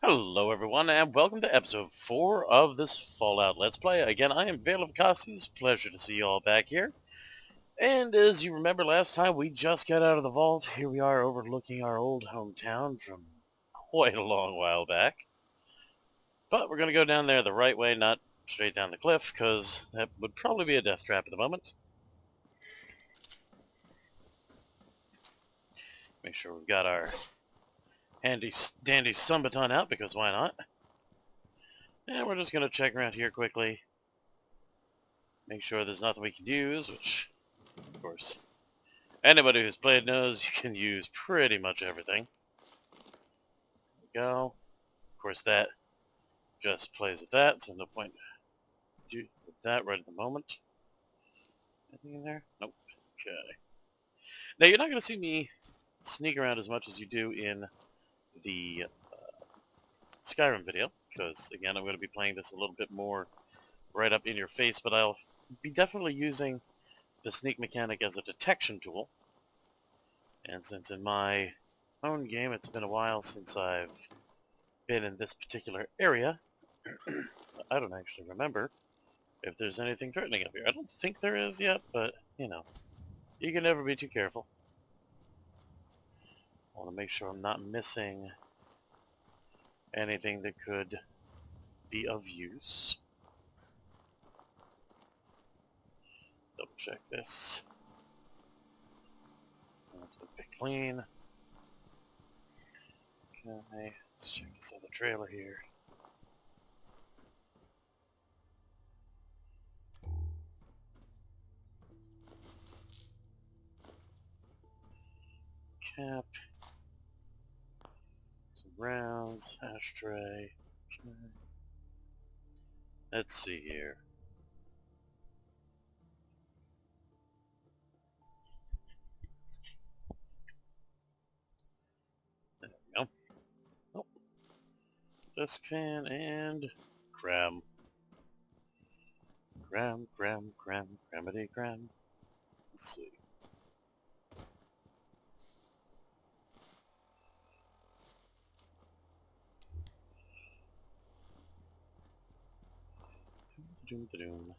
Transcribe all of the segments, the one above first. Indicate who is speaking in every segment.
Speaker 1: Hello everyone, and welcome to episode 4 of this Fallout Let's Play. Again, I am Vacosties. Pleasure to see you all back here. And as you remember last time, we just got out of the vault. Here we are overlooking our old hometown from quite a long while back. But we're going to go down there the right way, not straight down the cliff, because that would probably be a death trap at the moment. Make sure we've got our handy-dandy sunbaton out, because why not? And we're just going to check around here quickly. Make sure there's nothing we can use, which, of course, anybody who's played knows you can use pretty much everything. There we go. Of course, that just plays with that, so no point with that right at the moment. Anything in there? Nope. Okay. Now, you're not going to see me sneak around as much as you do in the Skyrim video, because, again, I'm going to be playing this a little bit more right up in your face, but I'll be definitely using the sneak mechanic as a detection tool. And since in my own game it's been a while since I've been in this particular area, I don't actually remember if there's anything threatening up here. I don't think there is yet, but, you know, you can never be too careful. I want to make sure I'm not missing anything that could be of use. Double check this. That's a bit clean. Okay, let's check this other trailer here. Cap. Some rounds, ashtray. Okay. Let's see here. There we go. Oh, desk fan and cram. Cram, cramity cram. Let's see. Doom.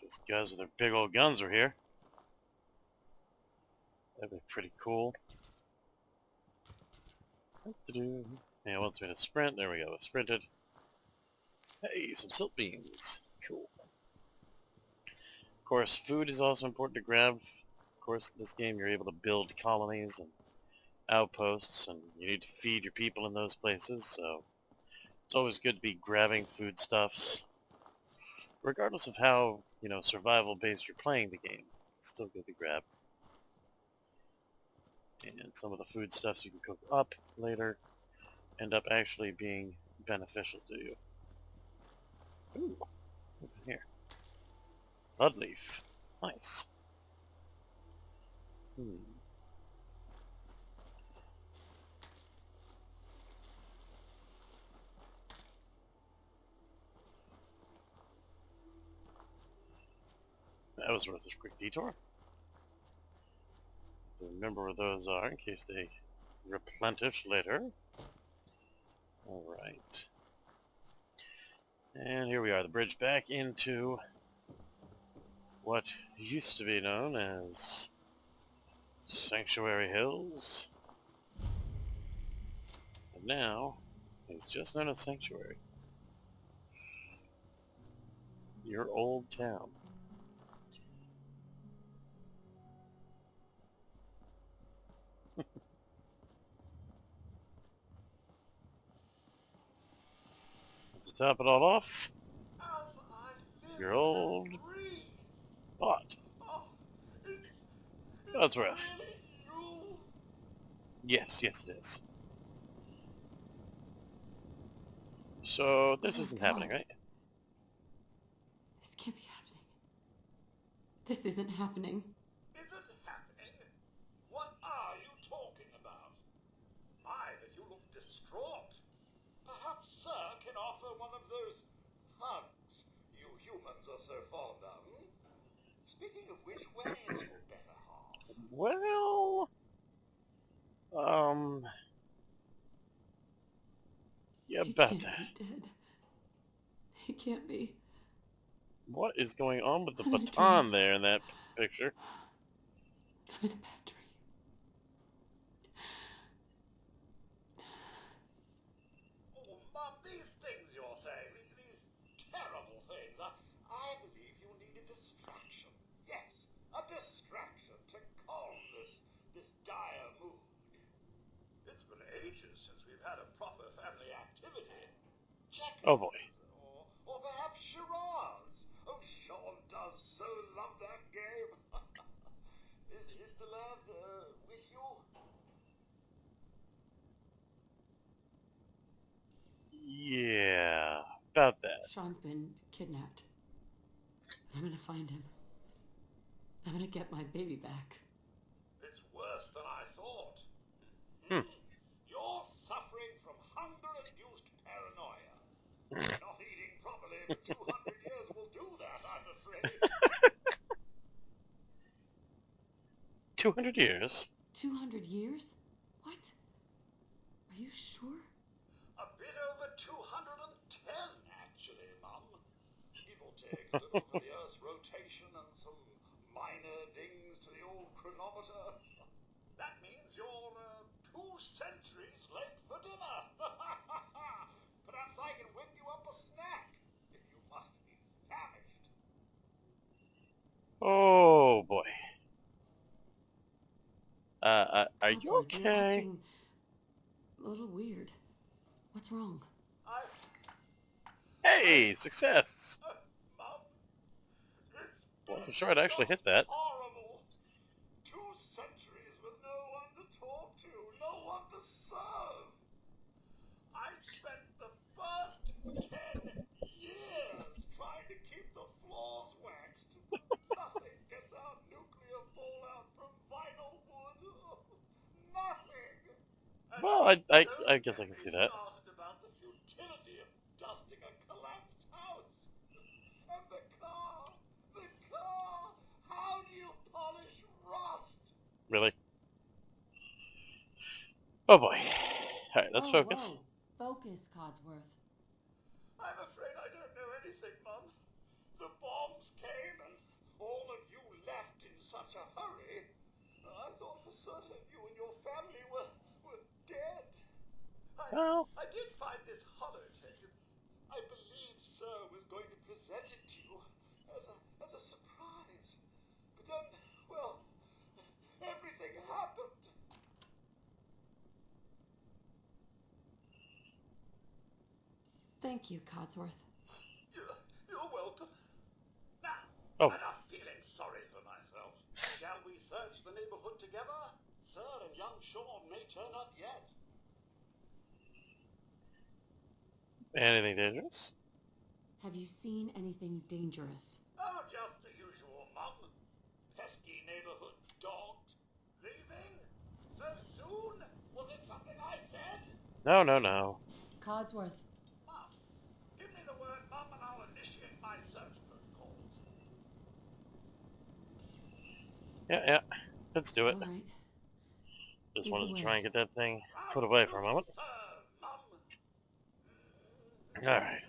Speaker 1: These guys with their big old guns are here. That'd be pretty cool. Yeah, it wants me to sprint. There we go. I sprinted. Hey, some silt beams. Cool. Of course, food is also important to grab. Of course, in this game you're able to build colonies and outposts, and you need to feed your people in those places, so it's always good to be grabbing foodstuffs. Regardless of how, survival-based you're playing the game, it's still good to grab. And some of the foodstuffs you can cook up later end up actually being beneficial to you. Ooh, open here. Bloodleaf. Nice. That was worth a quick detour. Remember where those are in case they replenish later. Alright. And here we are, the bridge back into what used to be known as Sanctuary Hills. And now, it's just known as Sanctuary. Your old town. To top it all off, your old bot. That's rough. Yes, it is. So, this isn't happening, right?
Speaker 2: This can't be happening. This isn't happening.
Speaker 3: Isn't happening? What are you talking about? My, but you look distraught. Perhaps Sir can offer one of those hugs you humans are so fond of. Speaking of which, where is your
Speaker 1: Well... Yeah,
Speaker 2: He
Speaker 1: about
Speaker 2: can't
Speaker 1: that.
Speaker 2: be dead. He can't be.
Speaker 1: What is going on with the
Speaker 2: I'm in a
Speaker 1: baton
Speaker 2: dream.
Speaker 1: there in that picture?
Speaker 2: I'm in a bad dream.
Speaker 3: Oh, Mum, these things you're saying, these terrible things, I believe you need a distraction. Yes, a distraction to calm this dire mood. It's been ages since we've had a proper family activity.
Speaker 1: Oh boy.
Speaker 3: Checkers, or perhaps charades. Oh, Sean does so love that game. Is the lad with you?
Speaker 1: Yeah, about that.
Speaker 2: Sean's been kidnapped. I'm gonna find him. I'm gonna get my baby back.
Speaker 3: It's worse than I thought.
Speaker 1: Hmm.
Speaker 3: You're suffering from hunger-induced paranoia. Not eating properly for 200 years will do that, I'm afraid.
Speaker 1: 200 years?
Speaker 2: 200 years? What? Are you sure?
Speaker 3: A bit over 210, actually, Mum. Give or take a little for the Earth's rotation and some minor dings to the old chronometer. That means you're 2 centuries late for dinner. Perhaps I can whip you up a snack. You must be famished.
Speaker 1: Oh boy. Are you
Speaker 2: Codsworth, you're
Speaker 1: okay?
Speaker 2: acting a little weird. What's wrong?
Speaker 1: Hey, success!
Speaker 3: Mum, it's
Speaker 1: Wasn't sure I'd actually hit that.
Speaker 3: horrible. 2 centuries with no one to talk to, no one to serve. I spent the first 10 years trying to keep the floors waxed, but nothing gets out nuclear fallout from vinyl wood. Nothing. And
Speaker 1: Well, I guess I
Speaker 3: don't
Speaker 1: can see
Speaker 3: get me
Speaker 1: that.
Speaker 3: started about the futility of dusting a collapsed house. And the car. How do you polish rust?
Speaker 1: Really? Oh boy. Alright, let's
Speaker 2: Whoa,
Speaker 1: focus.
Speaker 2: whoa. Focus, Codsworth.
Speaker 3: I'm afraid I don't know anything, Mum. The bombs came and all of you left in such a hurry. I thought for certain you and your family were dead.
Speaker 1: Well,
Speaker 3: I did find this holotape. I believe Sir was going to present it to you as a surprise. But then, well, everything happened.
Speaker 2: Thank you, Codsworth.
Speaker 3: You're welcome. Now,
Speaker 1: Oh.
Speaker 3: enough feeling sorry for myself. Shall we search the neighborhood together? Sir and young Sean may turn up yet.
Speaker 1: Anything dangerous?
Speaker 2: Have you seen anything dangerous?
Speaker 3: Oh, just the usual, Mum. Pesky neighborhood dogs. Leaving? So soon? Was it something I said?
Speaker 1: No, no, no.
Speaker 2: Codsworth.
Speaker 3: Mum, give me the word, Mum, and I'll initiate my search protocols.
Speaker 1: Yeah, let's do it.
Speaker 2: All right.
Speaker 1: Just
Speaker 2: Lead
Speaker 1: wanted
Speaker 2: the
Speaker 1: to
Speaker 2: way.
Speaker 1: try and get that thing put away for a moment.
Speaker 3: Serve, Mum.
Speaker 1: Alright.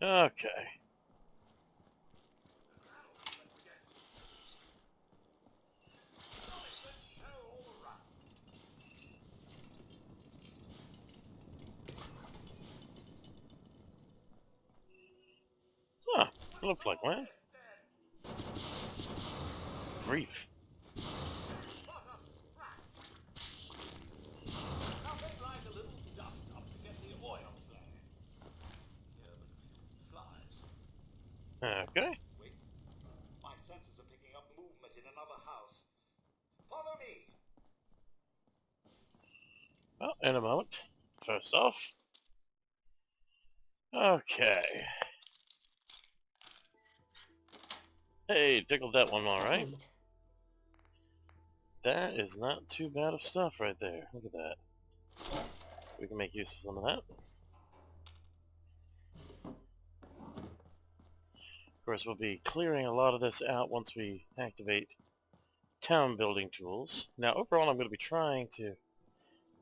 Speaker 1: Okay. Huh. Looks like land. Grief.
Speaker 3: Nothing like a little dust up to get the oil flowing. Yeah, but a few flies.
Speaker 1: Okay.
Speaker 3: Wait. My senses are picking up movement in another house. Follow me.
Speaker 1: Well, in a moment. First off. Okay. Hey, tickled that one alright.
Speaker 2: Sweet.
Speaker 1: That is not too bad of stuff right there. Look at that. We can make use of some of that. Of course, we'll be clearing a lot of this out once we activate town building tools. Now, overall, I'm going to be trying to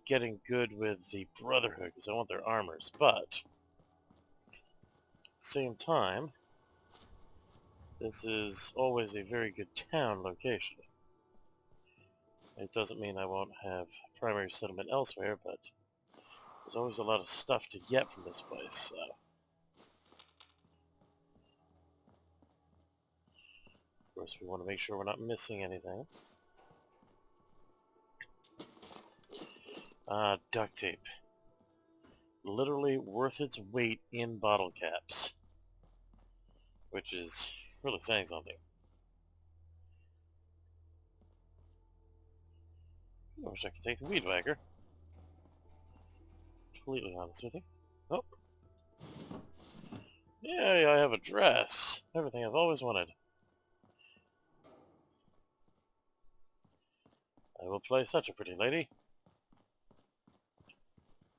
Speaker 1: getting good with the Brotherhood because I want their armors, but at the same time, this is always a very good town location. It doesn't mean I won't have primary settlement elsewhere, but there's always a lot of stuff to get from this place, so. Of course, we want to make sure we're not missing anything. Duct tape. Literally worth its weight in bottle caps. Which is really saying something. I wish I could take the weed whacker. Completely honest with you. Oh. Yay, I have a dress. Everything I've always wanted. I will play such a pretty lady.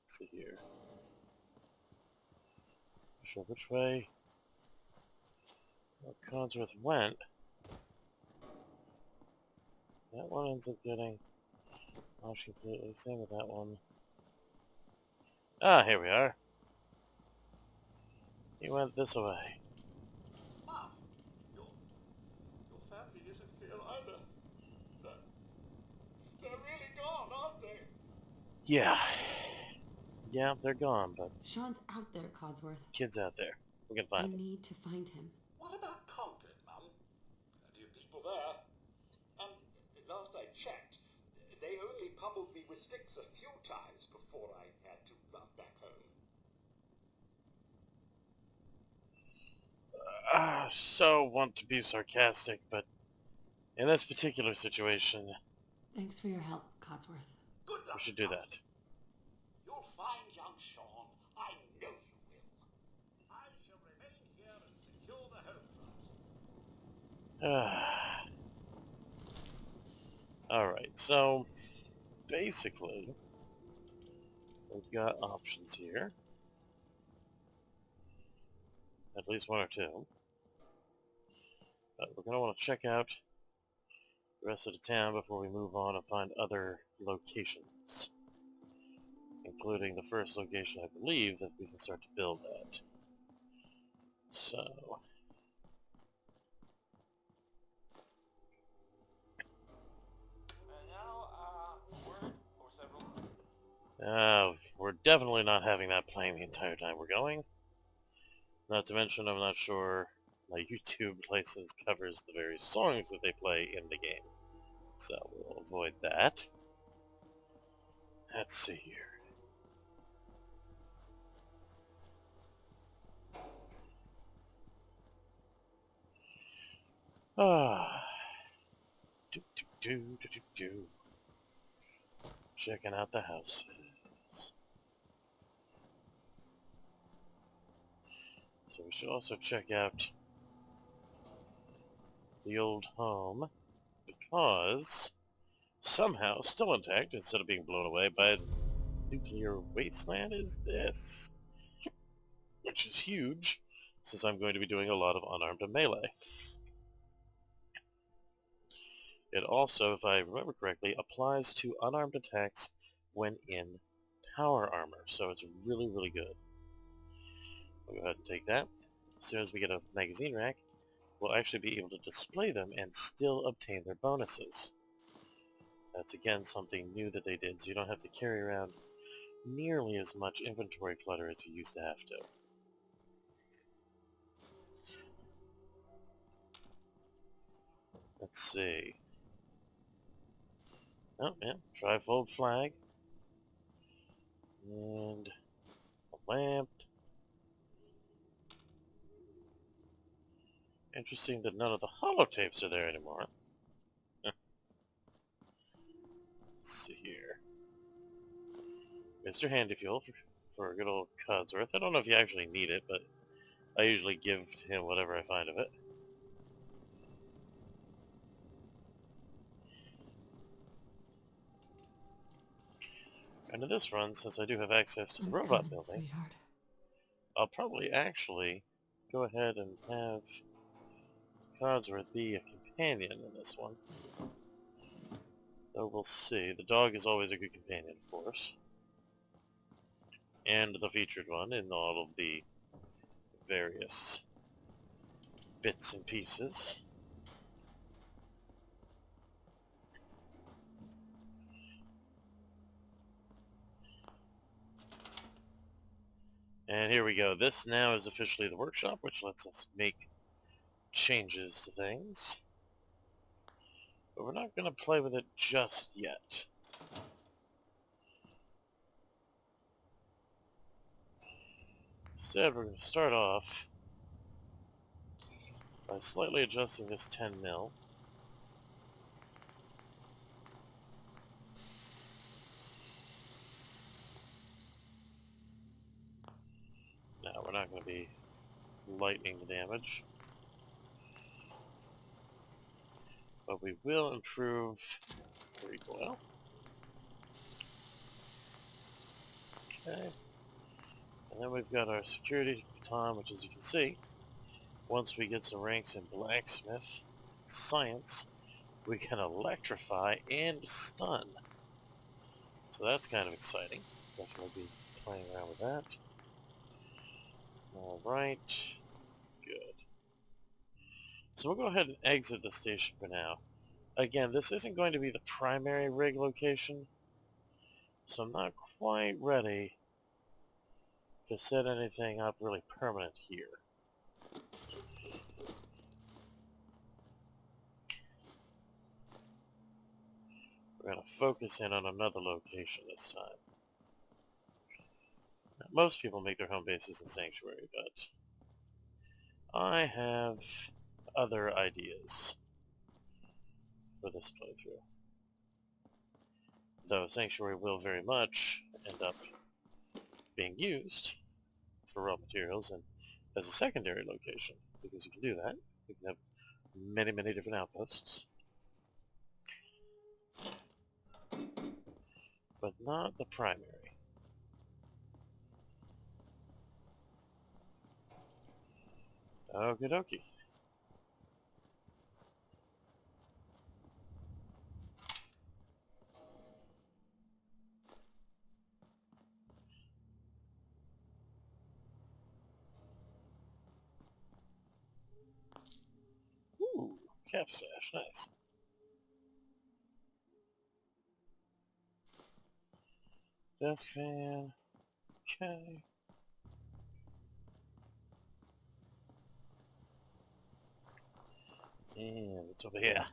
Speaker 1: Let's see here. Not sure which way Codsworth went. That one ends up getting washed completely. Same with that one. Ah, here we are. He went this way.
Speaker 3: Ah, your family isn't here either. They're really gone, aren't they?
Speaker 1: Yeah. Yeah, they're gone, but
Speaker 2: Sean's out there, Codsworth.
Speaker 1: kid's out there. We can
Speaker 2: I
Speaker 1: find him.
Speaker 2: need to find him.
Speaker 3: What about Conklin, Mum? Plenty of people there. And last I checked, they only pummeled me with sticks a few times before I had to run back home.
Speaker 1: So want to be sarcastic, but in this particular situation,
Speaker 2: Thanks for your help, Codsworth.
Speaker 3: Good luck.
Speaker 1: we should do
Speaker 3: Mum.
Speaker 1: that.
Speaker 3: You'll find young Sean. I know you will. I shall remain here and secure the home front.
Speaker 1: Alright, so basically, we've got options here. At least one or two. But we're going to want to check out the rest of the town before we move on and find other locations. Including the first location, I believe, that we can start to build at. So... we're definitely not having that playing the entire time we're going. Not to mention, I'm not sure my YouTube license covers the various songs that they play in the game. So we'll avoid that. Let's see here. Ah, do. Checking out the houses. So we should also check out the old home, because somehow still intact instead of being blown away by a nuclear wasteland is this. Which is huge, since I'm going to be doing a lot of unarmed and melee. It also, if I remember correctly, applies to unarmed attacks when in power armor, so it's really, really good. We'll go ahead and take that. As soon as we get a magazine rack, we'll actually be able to display them and still obtain their bonuses. That's again something new that they did, so you don't have to carry around nearly as much inventory clutter as you used to have to. Let's see. Oh, yeah, trifold flag. And a lamp. Interesting that none of the holotapes are there anymore. Let's see here. Mr. Handy Fuel for good old Codsworth. I don't know if you actually need it, but I usually give him whatever I find of it. And in this run, since I do have access to the
Speaker 2: I'm
Speaker 1: robot
Speaker 2: coming,
Speaker 1: building,
Speaker 2: sweetheart.
Speaker 1: I'll probably actually go ahead and have Codsworth be a companion in this one. Though we'll see. The dog is always a good companion, of course. And the featured one in all of the various bits and pieces. And here we go. This now is officially the workshop, which lets us make changes to things. But we're not going to play with it just yet. Instead, we're going to start off by slightly adjusting this 10 mil. Now, we're not going to be lightening the damage. But we will improve the recoil. Okay. And then we've got our security baton, which as you can see, once we get some ranks in blacksmith, science, we can electrify and stun. So that's kind of exciting. Definitely be playing around with that. Alright. Good. So we'll go ahead and exit the station for now. Again, this isn't going to be the primary rig location, so I'm not quite ready to set anything up really permanent here. We're going to focus in on another location this time. Now, most people make their home bases in Sanctuary, but I have other ideas for this playthrough. Though Sanctuary will very much end up being used for raw materials and as a secondary location, because you can do that. You can have many, many different outposts. But not the primary. Okie dokie. Ooh, cap stash, nice. Desk fan, okay. And it's over here.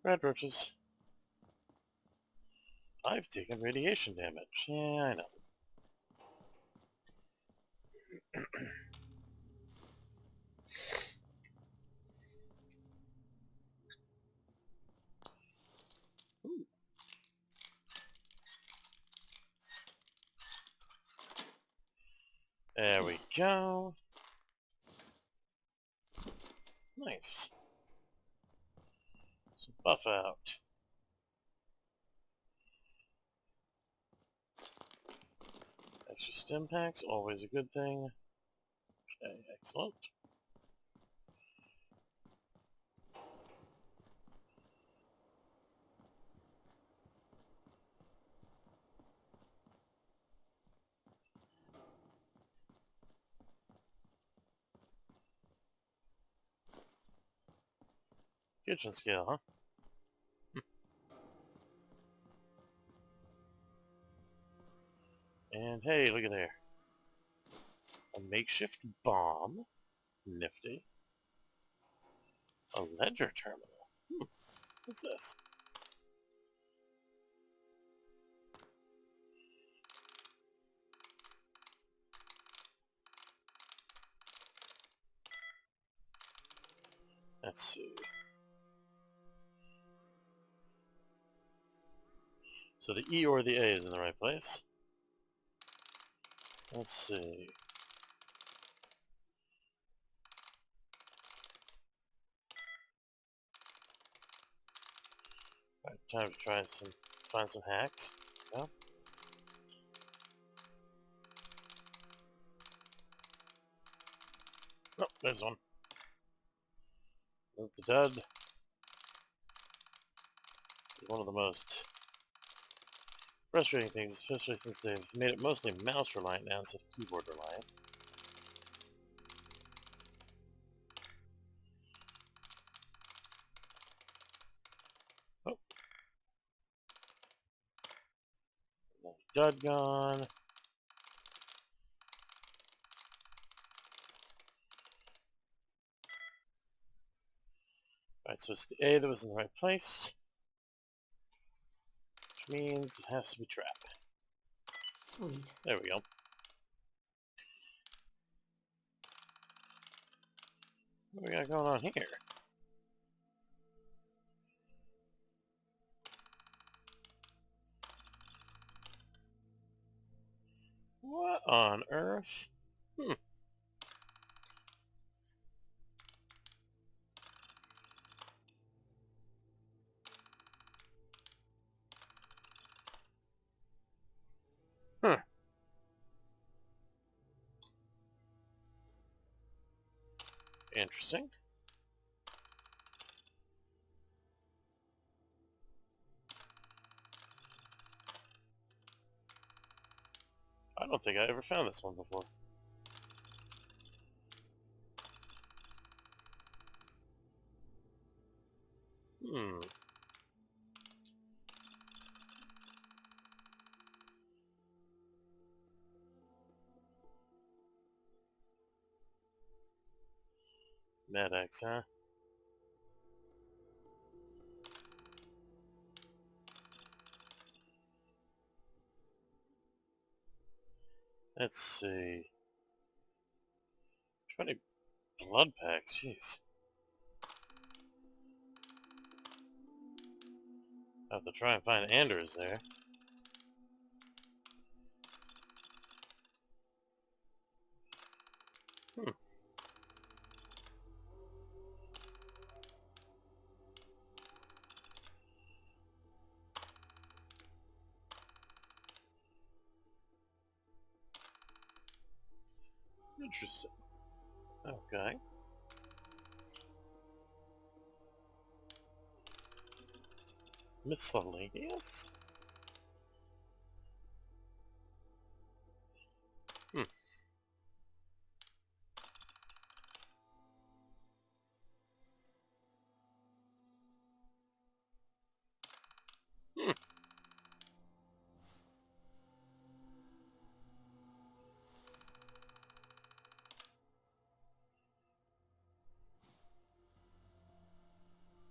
Speaker 1: Red roaches. I've taken radiation damage. Yeah, I know. Ooh. There we go. Nice. So buff out. Extra stim packs, always a good thing. Okay, excellent. Kitchen scale, huh? And hey, look at there. A makeshift bomb. Nifty. A ledger terminal. What's this? Let's see. So the E or the A is in the right place. Let's see. time to find some hacks. Yeah. Oh, there's one. Move the dud. One of the most frustrating things, especially since they've made it mostly mouse reliant now instead of keyboard reliant. Oh. Dud gone. Alright, so it's the A that was in the right place. Which means it has to be trap.
Speaker 2: Sweet.
Speaker 1: There we go. What do we got going on here? What on earth? Hmm. Huh. Interesting. I don't think I ever found this one before. Hmm. MedX, huh? Let's see. 20 blood packs, jeez. I have to try and find Anders there. Hmm. Interesting. Okay. Miscellaneous? Hmm. Hmm.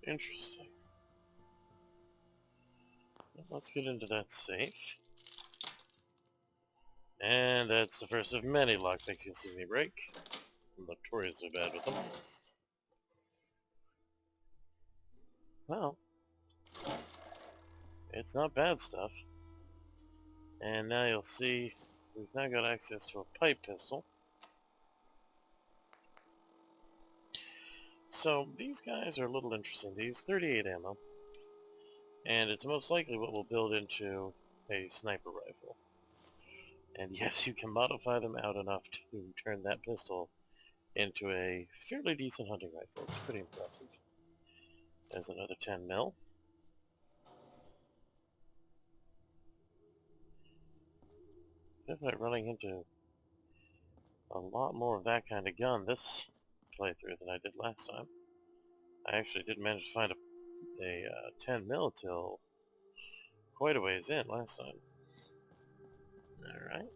Speaker 1: Interesting. Well, let's get into that safe. And that's the first of many lockpicks you'll see me break. I'm notoriously bad with them.
Speaker 2: That's it.
Speaker 1: Well, it's not bad stuff. And now you'll see we've now got access to a pipe pistol. So these guys are a little interesting. They use 38 ammo. And it's most likely what will build into a sniper rifle. And yes, you can modify them out enough to turn that pistol into a fairly decent hunting rifle. It's pretty impressive. There's another 10 mil. Definitely running into a lot more of that kind of gun this playthrough than I did last time. I actually did manage to find a 10 mil till quite a ways in last time. Alright.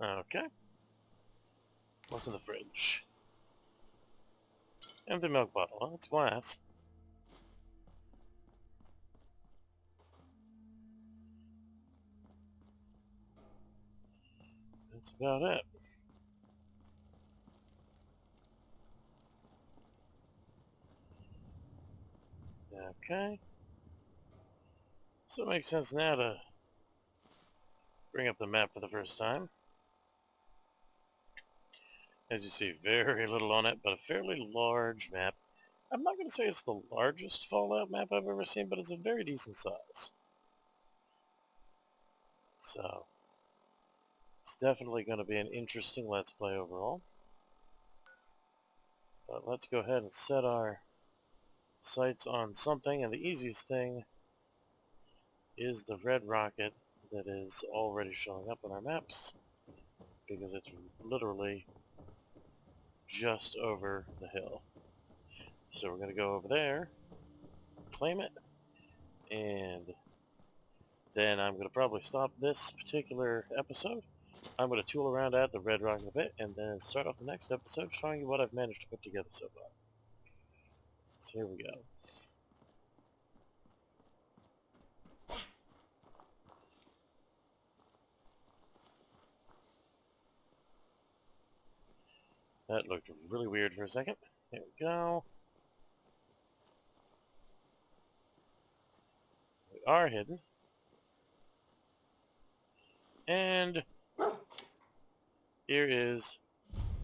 Speaker 1: Okay. What's in the fridge? Empty milk bottle. Oh, it's glass. That's about it. Okay. So it makes sense now to bring up the map for the first time. As you see, very little on it, but a fairly large map. I'm not going to say it's the largest Fallout map I've ever seen, but it's a very decent size. So, it's definitely going to be an interesting Let's Play overall. But let's go ahead and set our sights on something, and the easiest thing is the red rocket that is already showing up on our maps, because it's literally just over the hill. So we're going to go over there, claim it, and then I'm going to probably stop this particular episode. I'm going to tool around at the red rocket a bit, and then start off the next episode showing you what I've managed to put together so far. So here we go. That looked really weird for a second. There we go. We are hidden. And here is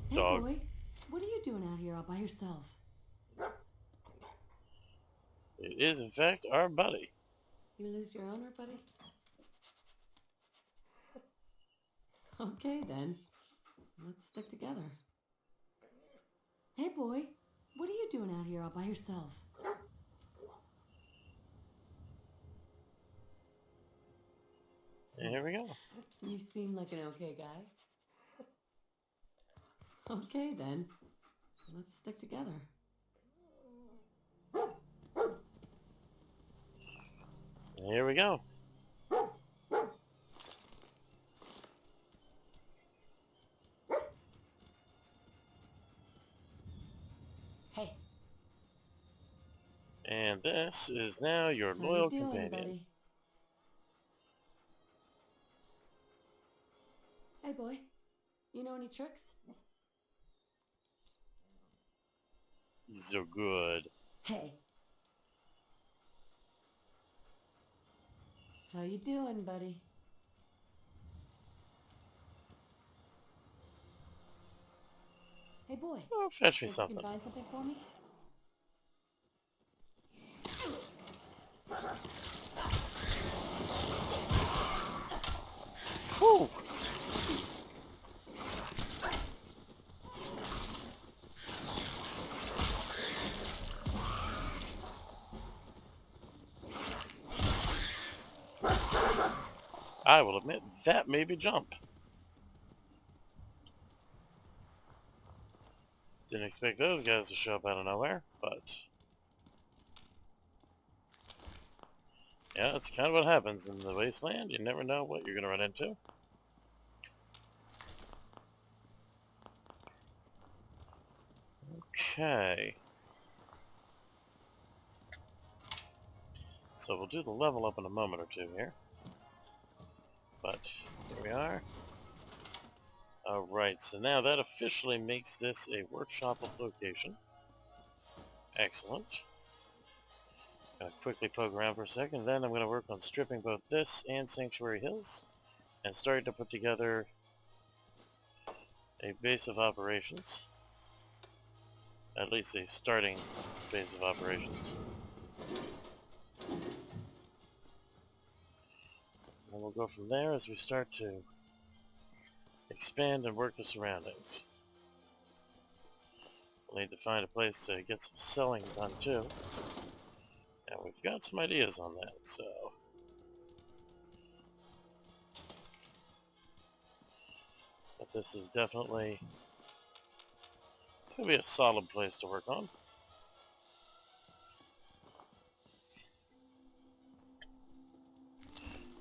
Speaker 2: Hey,
Speaker 1: Dog.
Speaker 2: boy. What are you doing out here all by yourself?
Speaker 1: It is, in fact, our buddy.
Speaker 2: You lose your owner, buddy? Okay, then. Let's stick together. Hey, boy. What are you doing out here all by yourself?
Speaker 1: And here we go.
Speaker 2: You seem like an okay guy. Okay, then. Let's stick together.
Speaker 1: And here we go.
Speaker 2: Hey.
Speaker 1: And this is now your
Speaker 2: How
Speaker 1: loyal
Speaker 2: you doing,
Speaker 1: companion.
Speaker 2: buddy? Hey, boy. You know any tricks?
Speaker 1: So good.
Speaker 2: Hey. How you doing, buddy? Hey, boy.
Speaker 1: Oh, fetch me
Speaker 2: Think you
Speaker 1: something.
Speaker 2: can find something for me?
Speaker 1: Woo! I will admit, that made me jump. Didn't expect those guys to show up out of nowhere, but... yeah, that's kind of what happens in the wasteland. You never know what you're going to run into. Okay. So we'll do the level up in a moment or two here. But here we are. Alright, so now that officially makes this a workshop location. Excellent. Gonna quickly poke around for a second, then I'm gonna work on stripping both this and Sanctuary Hills, and starting to put together a base of operations. At least a starting base of operations. And we'll go from there as we start to expand and work the surroundings. We'll need to find a place to get some selling done too. And we've got some ideas on that, so... but this is definitely... it's going to be a solid place to work on.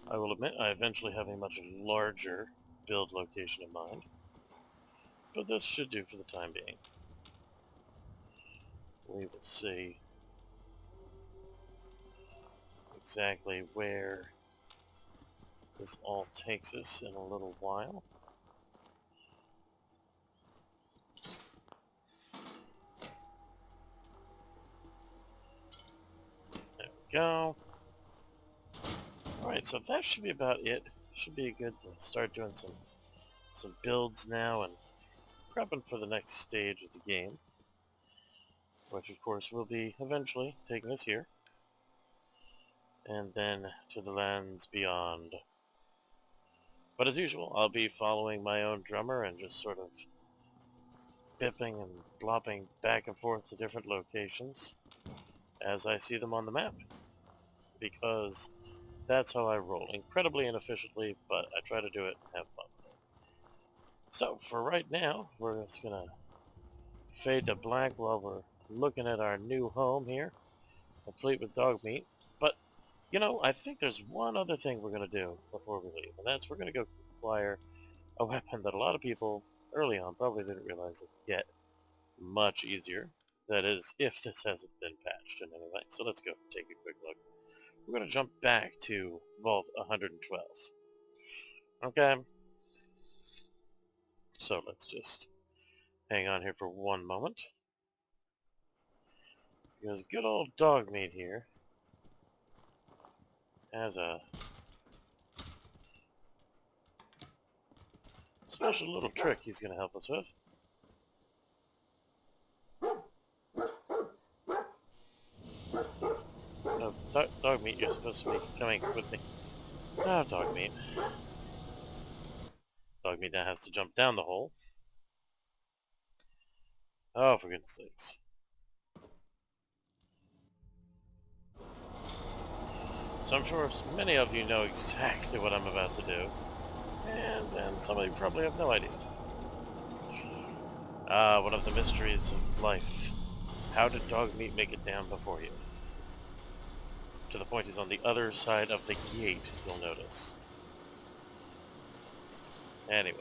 Speaker 1: I will admit I eventually have a much larger build location in mind. But this should do for the time being. We will see exactly where this all takes us in a little while. go. Alright, so that should be about it. Should be good to start doing some builds now and prepping for the next stage of the game, which of course will be eventually taking us here and then to the lands beyond. But as usual, I'll be following my own drummer and just sort of bipping and blopping back and forth to different locations as I see them on the map, because that's how I roll. Incredibly inefficiently, but I try to do it and have fun. So for right now, we're just gonna fade to black while we're looking at our new home here, complete with dog meat. But, you know, I think there's one other thing we're gonna do before we leave, and that's we're gonna go acquire a weapon that a lot of people early on probably didn't realize they could get much easier. That is, if this hasn't been patched in any way. So let's go take a quick look. We're going to jump back to Vault 112. Okay. So let's just hang on here for one moment. Because good old dog meat here has a special little trick he's going to help us with. No, dog meat, you're supposed to be coming with me. Ah, dog meat. Dog meat now has to jump down the hole. Oh, for goodness sakes. So I'm sure many of you know exactly what I'm about to do. And some of you probably have no idea. One of the mysteries of life. How did dog meat make it down before you? To the point he's on the other side of the gate, you'll notice. Anyway.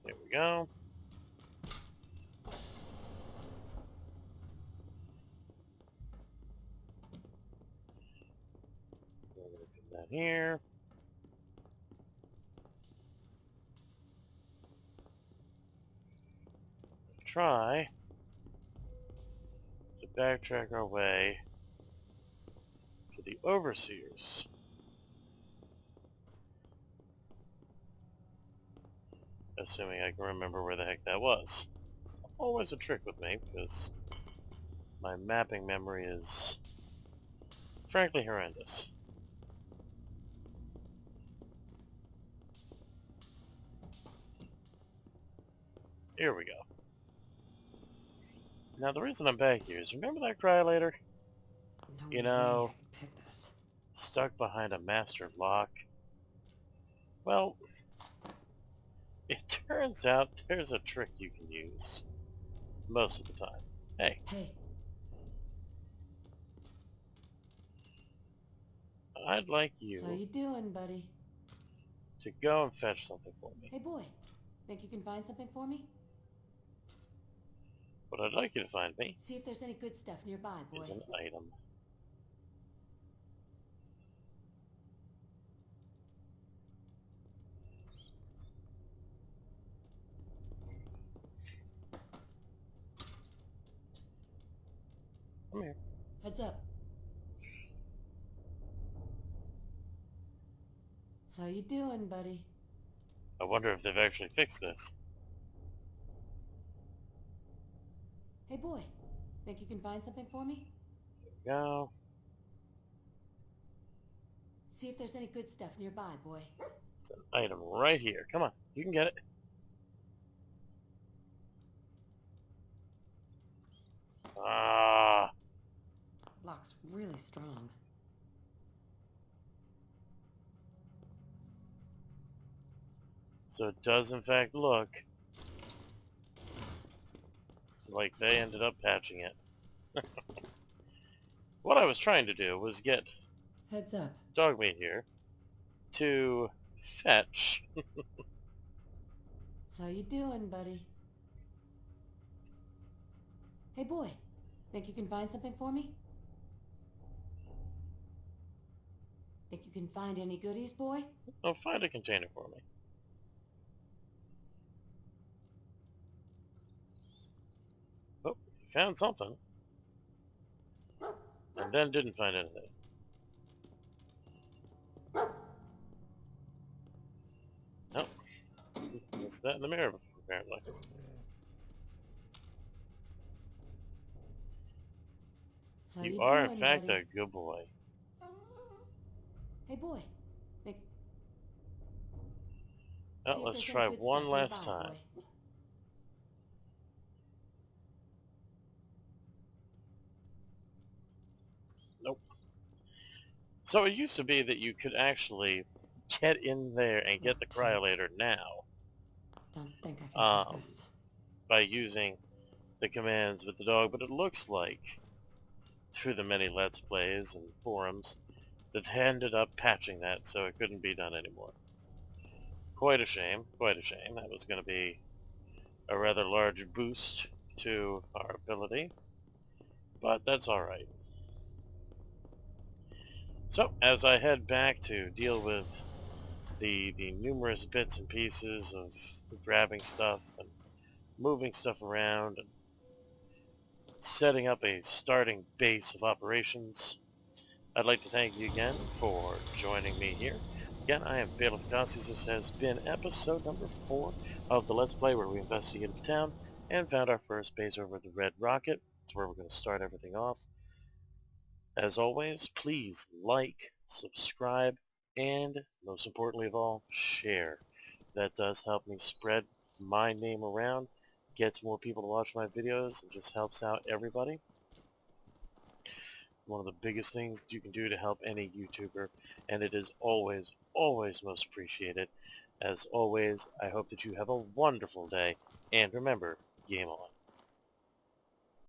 Speaker 1: There we go. We're going to put that here. Try to backtrack our way to the Overseers. Assuming I can remember where the heck that was. Always a trick with me, because my mapping memory is frankly horrendous. Here we go. Now the reason I'm back here is, remember that Cryolator?
Speaker 2: No
Speaker 1: You
Speaker 2: way
Speaker 1: know,
Speaker 2: I can pick this.
Speaker 1: stuck behind a master lock? Well, it turns out there's a trick you can use. Most of the time. Hey,
Speaker 2: Hey,
Speaker 1: I'd like
Speaker 2: how
Speaker 1: you
Speaker 2: you doing, buddy?
Speaker 1: to go and fetch something for me.
Speaker 2: Hey, boy. Think you can find something for me?
Speaker 1: What I'd like you to find me
Speaker 2: See if there's any good stuff nearby, boy.
Speaker 1: is an item. Come here.
Speaker 2: Heads up. How you doing, buddy?
Speaker 1: I wonder if they've actually fixed this.
Speaker 2: Hey, boy. Think you can find something for me?
Speaker 1: Go.
Speaker 2: See if there's any good stuff nearby, boy.
Speaker 1: It's an item right here. Come on, you can get it. Ah,
Speaker 2: Lock's really strong.
Speaker 1: so it does in fact look like they ended up patching it. What I was trying to do was get
Speaker 2: Heads up.
Speaker 1: Dogmeat here to fetch.
Speaker 2: How you doing, buddy? Hey, boy. Think you can find something for me? Think you can find any goodies, boy?
Speaker 1: Oh, find a container for me. Oh, found something. And then didn't find anything. Nope. Missed that in the mirror, apparently.
Speaker 2: How
Speaker 1: You
Speaker 2: you
Speaker 1: are, in
Speaker 2: doing,
Speaker 1: fact,
Speaker 2: buddy?
Speaker 1: a good boy.
Speaker 2: Hey, boy. Hey,
Speaker 1: Well,
Speaker 2: see if
Speaker 1: let's
Speaker 2: there's
Speaker 1: try
Speaker 2: any good
Speaker 1: one
Speaker 2: stuff
Speaker 1: last
Speaker 2: nearby,
Speaker 1: time.
Speaker 2: boy.
Speaker 1: Nope. So it used to be that you could actually get in there and
Speaker 2: No,
Speaker 1: get the
Speaker 2: damn it.
Speaker 1: cryolator now
Speaker 2: Don't think I can get this.
Speaker 1: by using the commands with the dog, but it looks like, through the many Let's Plays and forums, that they ended up patching that so it couldn't be done anymore. Quite a shame, quite a shame. That was going to be a rather large boost to our ability, but that's alright. So, as I head back to deal with the numerous bits and pieces of grabbing stuff and moving stuff around and setting up a starting base of operations, I'd like to thank you again for joining me here. Again, I am Vacosties. This has been episode number 4 of the Let's Play, where we investigated the town and found our first base over at the Red Rocket. That's where we're going to start everything off. As always, please like, subscribe, and most importantly of all, share. That does help me spread my name around, gets more people to watch my videos, and just helps out everybody. One of the biggest things that you can do to help any YouTuber, and it is always, always most appreciated. As always, I hope that you have a wonderful day, and remember, game on.